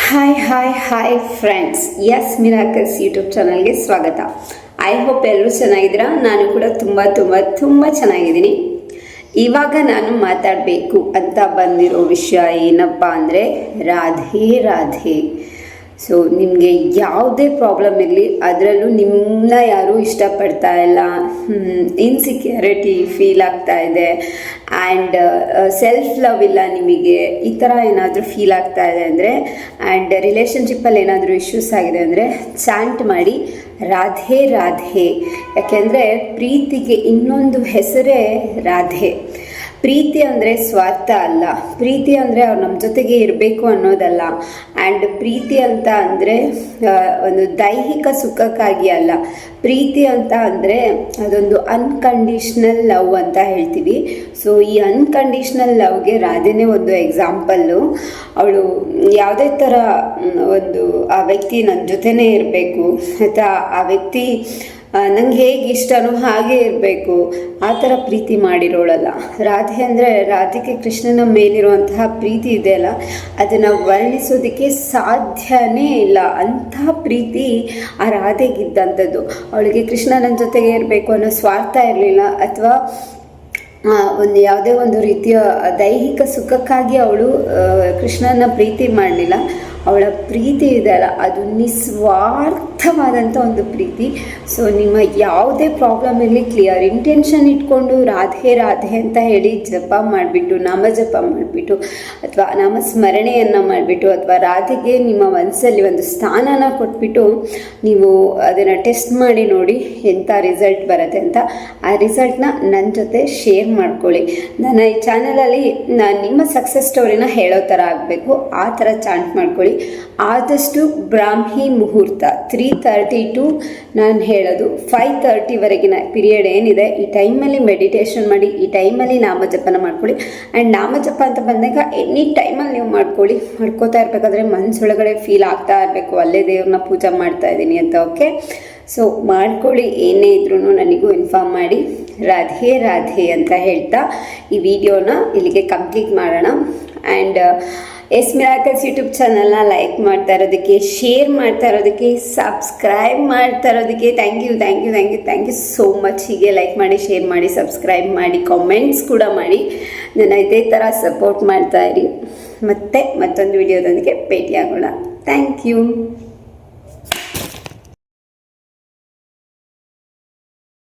Hi friends, S miracles YouTube ಚಾನಲ್ಗೆ ಸ್ವಾಗತ. I hope ಎಲ್ಲರೂ ಚೆನ್ನಾಗಿದ್ದೀರಾ. ನಾನು ಕೂಡ ತುಂಬ ಚೆನ್ನಾಗಿದ್ದೀನಿ. ಇವಾಗ ನಾನು ಮಾತಾಡಬೇಕು ಅಂತ ಬಂದಿರೋ ವಿಷಯ ಏನಪ್ಪ ಅಂದರೆ ರಾಧೆ. ಸೊ ನಿಮಗೆ ಯಾವುದೇ ಪ್ರಾಬ್ಲಮ್ ಇರಲಿ, ಅದರಲ್ಲೂ ನಿಮ್ಮನ್ನ ಯಾರೂ ಇಷ್ಟಪಡ್ತಾ ಇಲ್ಲ, ಇನ್ಸೆಕ್ಯೂರಿಟಿ ಫೀಲ್ ಆಗ್ತಾ ಇದೆ, ಆ್ಯಂಡ್ ಸೆಲ್ಫ್ ಲವ್ ಇಲ್ಲ ನಿಮಗೆ, ಈ ಥರ ಏನಾದರೂ ಫೀಲ್ ಆಗ್ತಾ ಇದೆ ಅಂದರೆ, ಆ್ಯಂಡ್ ರಿಲೇಷನ್ಶಿಪ್ಪಲ್ಲಿ ಏನಾದರೂ ಇಶ್ಯೂಸ್ ಆಗಿದೆ ಅಂದರೆ ಚಾಂಟ್ ಮಾಡಿ ರಾಧೆ. ಯಾಕೆಂದರೆ ಪ್ರೀತಿಗೆ ಇನ್ನೊಂದು ಹೆಸರೇ ರಾಧೆ. ಪ್ರೀತಿ ಅಂದರೆ ಸ್ವಾರ್ಥ ಅಲ್ಲ, ಪ್ರೀತಿ ಅಂದರೆ ಅವ್ರು ನಮ್ಮ ಜೊತೆಗೆ ಇರಬೇಕು ಅನ್ನೋದಲ್ಲ, ಆ್ಯಂಡ್ ಪ್ರೀತಿ ಅಂತ ಅಂದರೆ ಒಂದು ದೈಹಿಕ ಸುಖಕ್ಕಾಗಿ ಅಲ್ಲ. ಪ್ರೀತಿ ಅಂತ ಅಂದರೆ ಅದೊಂದು ಅನ್ಕಂಡೀಷ್ನಲ್ ಲವ್ ಅಂತ ಹೇಳ್ತೀವಿ. ಸೊ ಈ ಅನ್ಕಂಡೀಷ್ನಲ್ ಲವ್ಗೆ ರಾಧೆನೇ ಒಂದು ಎಕ್ಸಾಂಪಲ್ಲು. ಅವಳು ಯಾವುದೇ ಥರ ಒಂದು ಆ ವ್ಯಕ್ತಿ ನನ್ನ ಜೊತೆನೇ ಇರಬೇಕು ಅಥವಾ ಆ ವ್ಯಕ್ತಿ ನಂಗೆ ಹೇಗೆ ಇಷ್ಟನೋ ಹಾಗೆ ಇರಬೇಕು, ಆ ಥರ ಪ್ರೀತಿ ಮಾಡಿರೋಳಲ್ಲ ರಾಧೆ. ಅಂದರೆ ರಾಧೆಗೆ ಕೃಷ್ಣನ ಮೇಲಿರುವಂತಹ ಪ್ರೀತಿ ಇದೆಯಲ್ಲ, ಅದನ್ನು ವರ್ಣಿಸೋದಕ್ಕೆ ಸಾಧ್ಯನೇ ಇಲ್ಲ. ಅಂತಹ ಪ್ರೀತಿ ಆ ರಾಧೆಗಿದ್ದಂಥದ್ದು. ಅವಳಿಗೆ ಕೃಷ್ಣ ನನ್ನ ಜೊತೆಗೆ ಇರಬೇಕು ಅನ್ನೋ ಸ್ವಾರ್ಥ ಇರಲಿಲ್ಲ, ಅಥವಾ ಒಂದು ಯಾವುದೇ ಒಂದು ರೀತಿಯ ದೈಹಿಕ ಸುಖಕ್ಕಾಗಿ ಅವಳು ಕೃಷ್ಣನ ಪ್ರೀತಿ ಮಾಡಲಿಲ್ಲ. ಅವಳ ಪ್ರೀತಿ ಇದೆಯಲ್ಲ, ಅದು ನಿಸ್ವಾರ್ಥವಾದಂಥ ಒಂದು ಪ್ರೀತಿ. ಸೊ ನಿಮ್ಮ ಯಾವುದೇ ಪ್ರಾಬ್ಲಮ್ ಇರಲಿ, ಕ್ಲಿಯರ್ ಇಂಟೆನ್ಷನ್ ಇಟ್ಕೊಂಡು ರಾಧೆ ಅಂತ ಹೇಳಿ ಜಪ ಮಾಡಿಬಿಟ್ಟು, ನಾಮಜಪ ಮಾಡಿಬಿಟ್ಟು, ಅಥವಾ ನಾಮಸ್ಮರಣೆಯನ್ನು ಮಾಡಿಬಿಟ್ಟು, ಅಥವಾ ರಾಧೆಗೆ ನಿಮ್ಮ ಮನಸ್ಸಲ್ಲಿ ಒಂದು ಸ್ಥಾನನ ಕೊಟ್ಬಿಟ್ಟು ನೀವು ಅದನ್ನು ಟೆಸ್ಟ್ ಮಾಡಿ ನೋಡಿ ಎಂಥ ರಿಸಲ್ಟ್ ಬರುತ್ತೆ ಅಂತ. ಆ ರಿಸಲ್ಟ್ನ ನನ್ನ ಜೊತೆ ಶೇರ್ ಮಾಡ್ಕೊಳ್ಳಿ. ನನ್ನ ಈ ಚಾನಲಲ್ಲಿ ನಾನು ನಿಮ್ಮ ಸಕ್ಸಸ್ ಸ್ಟೋರಿನ ಹೇಳೋ ಥರ ಆಗಬೇಕು, ಆ ಥರ ಚಾಂಟ್ ಮಾಡ್ಕೊಳ್ಳಿ. ಆದಷ್ಟು ಬ್ರಾಹ್ಮಿ ಮುಹೂರ್ತ 3:30 ಟು ನಾನು ಹೇಳೋದು 5:30ವರೆಗಿನ ಪೀರಿಯಡ್ ಏನಿದೆ, ಈ ಟೈಮಲ್ಲಿ ಮೆಡಿಟೇಷನ್ ಮಾಡಿ, ಈ ಟೈಮಲ್ಲಿ ನಾಮಜಪನ ಮಾಡ್ಕೊಳ್ಳಿ. ಆ್ಯಂಡ್ ನಾಮಜಪ ಅಂತ ಬಂದಾಗ ಎನಿ ಟೈಮಲ್ಲಿ ನೀವು ಮಾಡ್ಕೋತಾ ಇರಬೇಕಾದ್ರೆ ಮನಸ್ಸೊಳಗಡೆ ಫೀಲ್ ಆಗ್ತಾ ಇರಬೇಕು, ಅಲ್ಲೇ ದೇವ್ರನ್ನ ಪೂಜೆ ಮಾಡ್ತಾ ಇದ್ದೀನಿ ಅಂತ. ಓಕೆ, ಸೊ ಮಾಡ್ಕೊಳ್ಳಿ. ಏನೇ ಇದ್ರೂ ನನಗೂ ಇನ್ಫಾರ್ಮ್ ಮಾಡಿ. ರಾಧೆ ಅಂತ ಹೇಳ್ತಾ ಈ ವಿಡಿಯೋನ ಇಲ್ಲಿಗೆ ಕಂಪ್ಲೀಟ್ ಮಾಡೋಣ. ಆ್ಯಂಡ್ ಎಸ್ ಮಿರಾಕಲ್ಸ್ ಯೂಟ್ಯೂಬ್ ಚಾನಲ್ನ ಲೈಕ್ ಮಾಡ್ತಾ ಇರೋದಕ್ಕೆ, ಶೇರ್ ಮಾಡ್ತಾ ಇರೋದಕ್ಕೆ, ಸಬ್ಸ್ಕ್ರೈಬ್ ಮಾಡ್ತಾ ಇರೋದಕ್ಕೆ ಥ್ಯಾಂಕ್ ಯು ಸೋ ಮಚ್. ಹೀಗೆ ಲೈಕ್ ಮಾಡಿ, ಶೇರ್ ಮಾಡಿ, ಸಬ್ಸ್ಕ್ರೈಬ್ ಮಾಡಿ, ಕಾಮೆಂಟ್ಸ್ ಕೂಡ ಮಾಡಿ. ನನ್ನ ಇದೇ ಥರ ಸಪೋರ್ಟ್ ಮಾಡ್ತಾ ಇರಿ. ಮತ್ತೆ ಮತ್ತೊಂದು ವಿಡಿಯೋದೊಂದಿಗೆ ಭೇಟಿಯಾಗೋಣ. Thank you.